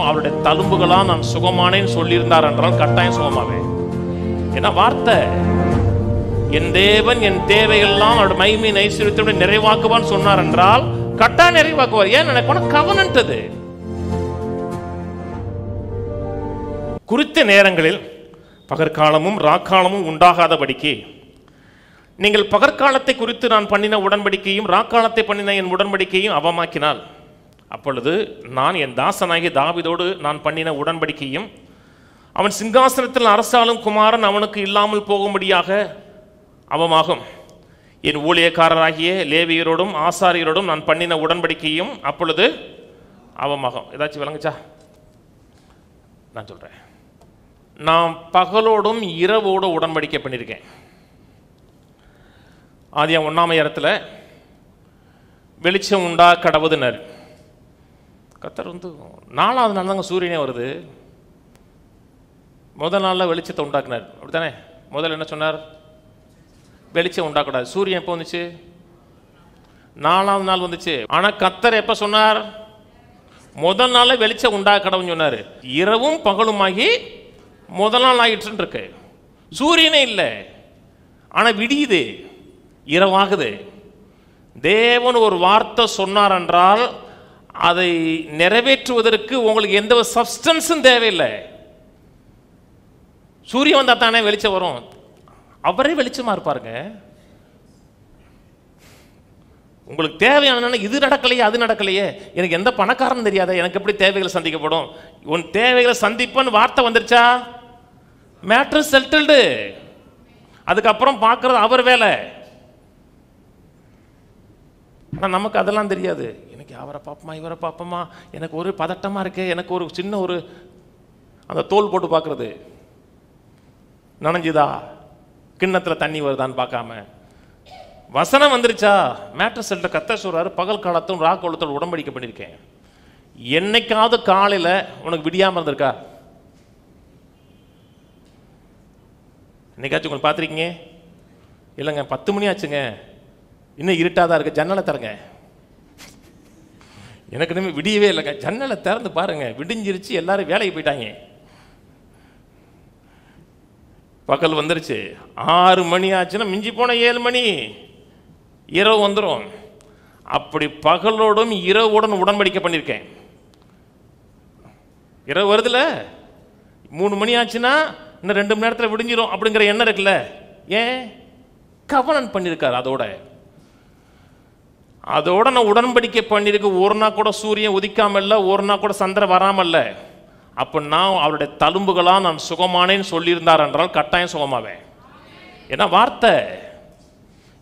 அவருடைய தழும்புகளா நான் சுகமானேன்னு சொல்லியிருந்தார் என்றால் கட்டாயம் சுகமாவேன். என்ன வார்த்தை! என் தேவன் என் தேவையெல்லாம் அவருடைய மகிமையின் ஐஸ்வரியத்தோடு நிறைவாக்குவான்னு சொன்னார் என்றால் கட்டாயம் நிறைவாக்குவார். ஏன் எனக்கு கவனன்ட் அது. குறித்த நேரங்களில் பகற்காலமும் ராக்காலமும் உண்டாகாதபடிக்கு நீங்கள் பகற்காலத்தை குறித்து நான் பண்ணின உடன்படிக்கையும் ராக்காலத்தை பண்ணின என் உடன்படிக்கையும் அவமாக்கினால், அப்பொழுது நான் என் தாசனாகிய தாவீதோடு நான் பண்ணின உடன்படிக்கையும் அவன் சிங்காசனத்தில் அரசாளும் குமாரன் அவனுக்கு இல்லாமல் போகும்படியாக அவமாகும். என் ஊழியக்காரராகிய லேவியரோடும் ஆசாரியரோடும் நான் பண்ணின உடன்படிக்கையும் அப்பொழுது அவமாகும். ஏதாச்சும் விளங்குச்சா? நான் சொல்றேன். நான் பகலோடும் இரவோடு உடன்படிக்கை பண்ணியிருக்கேன். ஆதியாகமம் 1ஆம் அதிகாரத்தில் வெளிச்சம் உண்டா கடவுதுனர். கர்த்தர் 4ஆவது நாள் தாங்க சூரியனே வருது. முதல் நாளில் வெளிச்சத்தை உண்டாக்குனார், அப்படித்தானே? முதல்ல என்ன சொன்னார்? வெளிச்சம் உண்டாக்கூடாது. சூரியன் எப்போ வந்துச்சு? 4ஆவது நாள் வந்துச்சு. ஆனால் கர்த்தர் எப்போ சொன்னார்? முதல் நாளில் வெளிச்சம் உண்டாக்கடவுன்னு சொன்னார். இரவும் பகலுமாகி முதல் நாள் ஆகிட்டு இருக்கு. சூரியனே இல்லை, ஆனால் விடியுது, இரவாகுது. தேவன் ஒரு வார்த்தை சொன்னார் என்றால் அதை நிறைவேற்றுவதற்கு உங்களுக்கு எந்த ஒரு சப்ஸ்டன்ஸும் தேவையில்லை. சூரியன் வந்தால் தானே வெளிச்சம் வரும். அவரே வெளிச்சமா இருப்பாருங்க. உங்களுக்கு தேவையான இது நடக்கலையே அது நடக்கலையே, எனக்கு எந்த பணக்காரன் தெரியாத, எனக்கு எப்படி தேவைகளை சந்திக்கப்படும்? உன் தேவைகளை சந்திப்பன்னு வார்த்தை வந்துருச்சா, மேட்டர் செட்டில்டு. அதுக்கப்புறம் பார்க்கறது அவர் வேலை. ஆனால் நமக்கு அதெல்லாம் தெரியாது. எனக்கு அவரை பார்ப்போமா இவரை பார்ப்போமா, எனக்கு ஒரு பதட்டமாக இருக்கு, எனக்கு ஒரு சின்ன ஒரு அந்த தோல் போட்டு பார்க்கறது, நனைஞ்சுதா கிண்ணத்தில் தண்ணி வருதான்னு பார்க்காம. வசனம் வந்துருச்சா, மேட்டர் செல்ற கர்த்தர் சொல்றாரு, பகல் காலத்தும் ராக்கோளத்தோடு உடன்படிக்கை பண்ணியிருக்கேன். என்னைக்காவது காலையில் உனக்கு விடியாமல் இருந்திருக்கா? என்னைக்காச்சும் உங்களுக்கு பார்த்துருக்கீங்க? இல்லைங்க 10 மணி ஆச்சுங்க, இன்னும் இருட்டாதான் இருக்கு, ஜன்னலை திறங்க. எனக்கு இனிமேல் விடியவே இல்லைங்க, ஜன்னலை திறந்து பாருங்க, விடிஞ்சிருச்சு, எல்லாரும் வேலைக்கு போயிட்டாங்க. பகல் வந்துருச்சு. 6 மணி ஆச்சுன்னா மிஞ்சி போன 7 மணி இரவு வந்துடும். அப்படி பகலோடும் இரவோடும் உடன்படிக்கை பண்ணியிருக்கேன். இரவு வருதுல, 3 மணி ஆச்சுன்னா இன்னும் 2 மணி நேரத்தில் விடிஞ்சிரும் அப்படிங்கிற எண்ணம் இருக்குல்ல. ஏன்? கவனம் பண்ணியிருக்காரு. அதோட நான் உடன்படிக்கை பண்ணியிருக்கு. ஒரு நாள் கூட சூரியன் உதிக்காம இல்லை, ஒரு நாள் கூட சந்திரன் வராமல்ல. அப்போ நான் அவருடைய தழும்புகளா நான் சுகமானேன்னு சொல்லியிருந்தார் என்றால் கட்டாயம் சுகமாவேன். ஏன்னா வார்த்தை,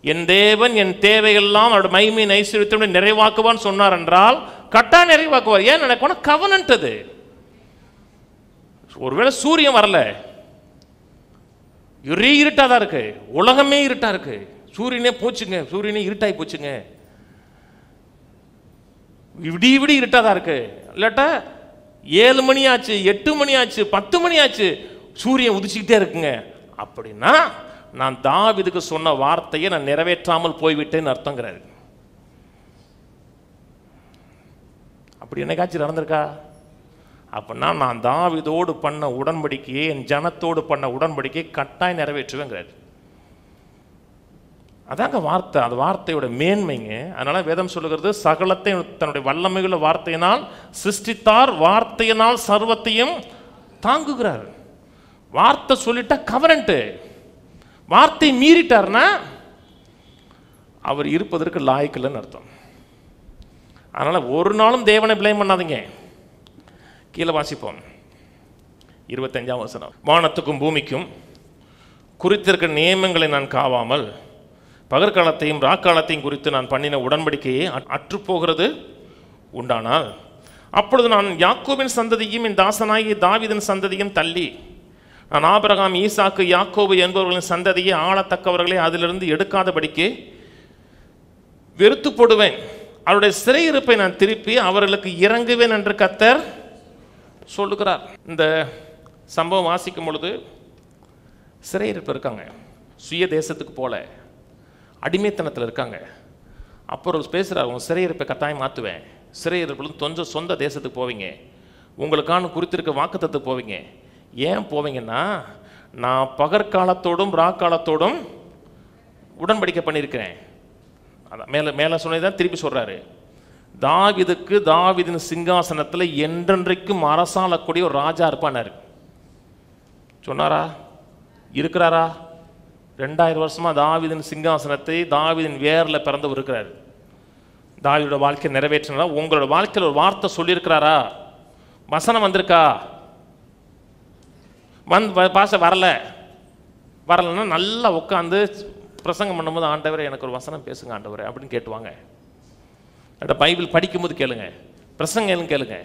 என் தேவன் என் தேவையெல்லாம் அவருடைய மகிமையின் ஐஸ்வரியத்தோடு நிறைவாக்குவான்னு சொன்னார் என்றால் கட்டாயம் நிறைவாக்குவார். ஏன் எனக்கு கவனன்ட் அது. ஒருவேளை சூரியன் வரல, ஒரே இருட்டா தான் இருக்கு, உலகமே இருட்டா இருக்கு, சூரியனே போச்சுங்க, சூரியனே இருட்டாய் போச்சுங்க, விடிய விடி இருட்டா தான் இருக்கு. இல்லாட்டா 7 மணி ஆச்சு, 8 மணி ஆச்சு, 10 மணி ஆச்சு, சூரியன் உதிச்சுக்கிட்டே இருக்குங்க. அப்படின்னா நான் தாவீதுக்கு சொன்ன வார்த்தையை நான் நிறைவேற்றாமல் போய்விட்டேன்னு அர்த்தங்கிறாரு. அப்படி என்னைக்காச்சும் நடந்திருக்கா? அப்படின்னா நான் தாவீதோடு பண்ண உடன்படிக்கையை, என் ஜனத்தோடு பண்ண உடன்படிக்கையை கட்டாயம் நிறைவேற்றுவேங்கிறாரு. அதாங்க வார்த்தை. அந்த வார்த்தையோட மேன்மைங்க. அதனால வேதம் சொல்லுகிறது, சகலத்தை தன்னுடைய வல்லமையுள்ள வார்த்தையினால் சிருஷ்டித்தார், வார்த்தையினால் சர்வத்தையும் தாங்குகிறார். வார்த்தை சொல்லிட்டா கவனன்ட். வார்த்தை மீறிட்டார்னா அவர் இருப்பதற்கு லாய்க்கில்லைன்னு அர்த்தம். அதனால ஒரு நாளும் தேவனை பிளேம் பண்ணாதீங்க. கீழே வாசிப்போம், 25ஆம் வசனம். வானத்துக்கும் பூமிக்கும் குறித்திருக்கிற நியமங்களை நான் காவாமல் பகற்காலத்தையும் ராக்காலத்தையும் குறித்து நான் பண்ணின உடன்படிக்கையை அற்றுப்போகிறது உண்டானால், அப்பொழுது நான் யாக்கோபின் சந்ததியும் என் தாசனாகிய தாவீதின் சந்ததியும் தள்ளி நான் ஆபிரகாம், ஈசாக்கு, யாக்கோபு என்பவர்களின் சந்ததியை ஆளத்தக்கவர்களை அதிலிருந்து எடுக்காதபடிக்கு வெறுத்து போடுவேன். அவருடைய சிறையிருப்பை நான் திருப்பி அவர்களுக்கு இறங்குவேன் என்று கர்த்தர் சொல்லுகிறார். இந்த சம்பவம் வாசிக்கும் பொழுது சிறையிருப்பு இருக்காங்க, சுய தேசத்துக்கு போல அடிமைத்தனத்தில் இருக்காங்க. அப்புறம் பேசுகிறார், உங்கள் சிறையிருப்பை கட்டாயம் மாற்றுவேன், சிறையிருப்பில் சொந்த தேசத்துக்கு போவீங்க, உங்களுக்கான குறித்திருக்க வாக்குத்தத்தத்துக்கு போவீங்க. ஏன் போவீங்கன்னா, நான் பகற்காலத்தோடும் ராக்காலத்தோடும் உடன்படிக்கை பண்ணியிருக்கிறேன். அதான் மேலே சொன்னதான் திருப்பி சொல்கிறாரு. தாவீதுக்கு தாவீதின் சிங்காசனத்தில் என்றென்றைக்கும் அரசாளக்கூடிய ஒரு ராஜா இருப்பானார். சொன்னாரா? இருக்கிறாரா? 2000 வருஷமாக தாவீதின் சிங்காசனத்தை தாவீதின் வேரில் பிறந்தவர் இருக்கிறார். தாவீதோட வாழ்க்கை நிறைவேற்றினா உங்களோட வாழ்க்கையில் ஒரு வார்த்தை சொல்லியிருக்கிறாரா? வசனம் வந்திருக்கா? பாச வரலைன்னா நல்லா உட்காந்து பிரசங்கம் பண்ணும்போது, ஆண்டவரே எனக்கு ஒரு வசனம் பேசுங்க ஆண்டவரே அப்படின்னு கேட்டுவாங்க. பைபிள் படிக்கும்போது கேளுங்க, பிரசங்கம் கேளுங்க,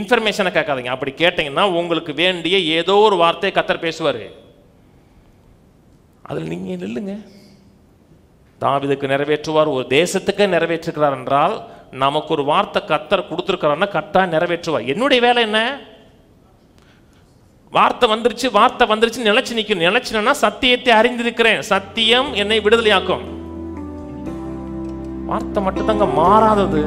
இன்ஃபர்மேஷனை கேட்காதீங்க. அப்படி கேட்டீங்கன்னா உங்களுக்கு வேண்டிய ஏதோ ஒரு வார்த்தையை கர்த்தர் பேசுவார். அதில் நீங்கள் நில்லுங்க. தாவீதுக்கு நிறைவேற்றுவார், ஒரு தேசத்துக்கே நிறைவேற்றுகிறார் என்றால் நமக்கு ஒரு வார்த்தை கர்த்தர் கொடுத்துருக்கிறாருன்னா கரெக்டாக நிறைவேற்றுவார். என்னுடைய வேலை என்ன? வார்த்தை வந்துருச்சு நிலைச்சு நிற்கணும். நிலைச்சுனா சத்தியத்தை அறிந்திருக்கிறேன், சத்தியம் என்னை விடுதலையாக்கும். வார்த்தை மட்டும்தாங்க மாறாதது.